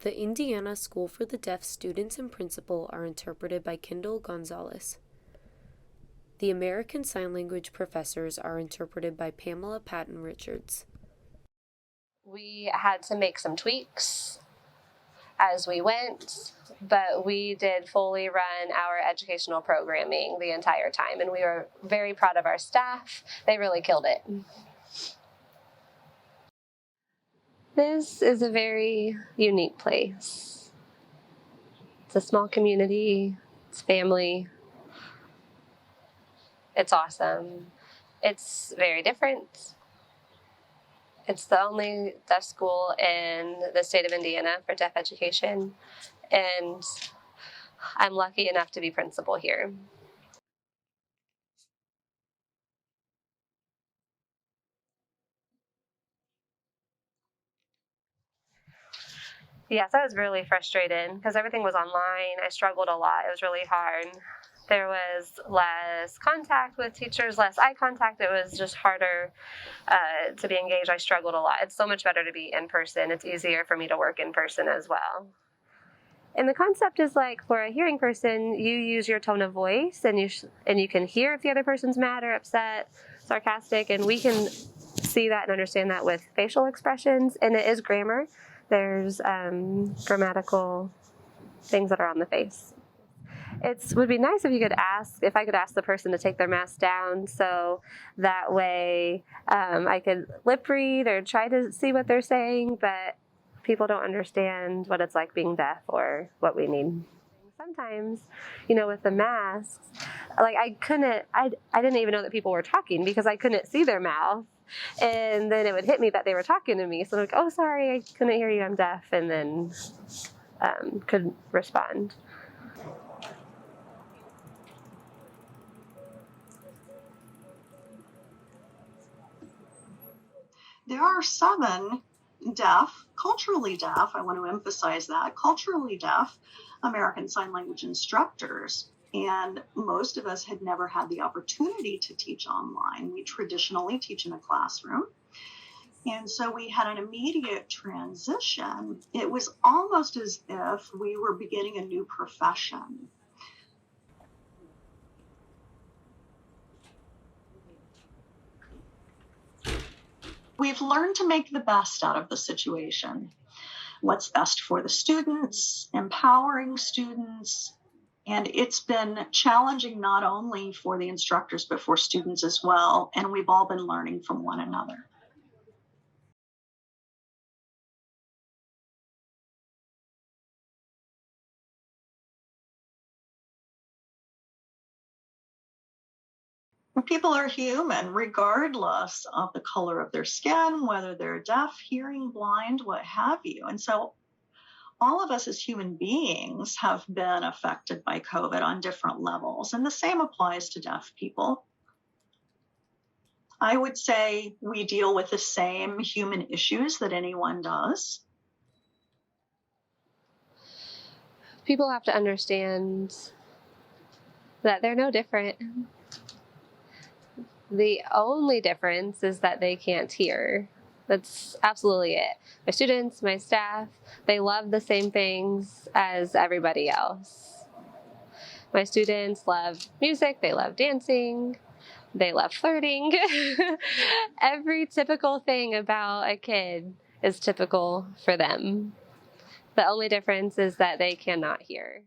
The Indiana School for the Deaf students and principal are interpreted by Kendall Gonzalez. The American Sign Language professors are interpreted by Pamela Patton Richards. We had to make some tweaks as we went, but we did fully run our educational programming the entire time, and we were very proud of our staff. They really killed it. This is a very unique place. It's a small community, it's family. It's awesome. It's very different. It's the only deaf school in the state of Indiana for deaf education, and I'm lucky enough to be principal here. Yes, I was really frustrated because everything was online. I struggled a lot. It was really hard. There was less contact with teachers, less eye contact. It was just harder to be engaged. I struggled a lot. It's so much better to be in person. It's easier for me to work in person as well. And the concept is like, for a hearing person, you use your tone of voice, and you can hear if the other person's mad or upset, sarcastic, and we can see that and understand that with facial expressions. And it is grammar. There's grammatical things that are on the face. It would be nice if I could ask the person to take their mask down, so that way I could lip read or try to see what they're saying, but people don't understand what it's like being deaf or what we need. Sometimes, with the masks, like I didn't even know that people were talking because I couldn't see their mouth. And then it would hit me that they were talking to me. So I'm like, oh, sorry, I couldn't hear you, I'm deaf, and then could respond. There are 7 culturally deaf, I want to emphasize that, culturally deaf American Sign Language instructors. And most of us had never had the opportunity to teach online. We traditionally teach in a classroom. And so we had an immediate transition. It was almost as if we were beginning a new profession. We've learned to make the best out of the situation. What's best for the students, empowering students, and it's been challenging not only for the instructors, but for students as well, and we've all been learning from one another. People are human, regardless of the color of their skin, whether they're deaf, hearing, blind, what have you. And so all of us as human beings have been affected by COVID on different levels, and the same applies to deaf people. I would say we deal with the same human issues that anyone does. People have to understand that they're no different. The only difference is that they can't hear. That's absolutely it. My students, my staff, they love the same things as everybody else. My students love music, they love dancing, they love flirting. Every typical thing about a kid is typical for them. The only difference is that they cannot hear.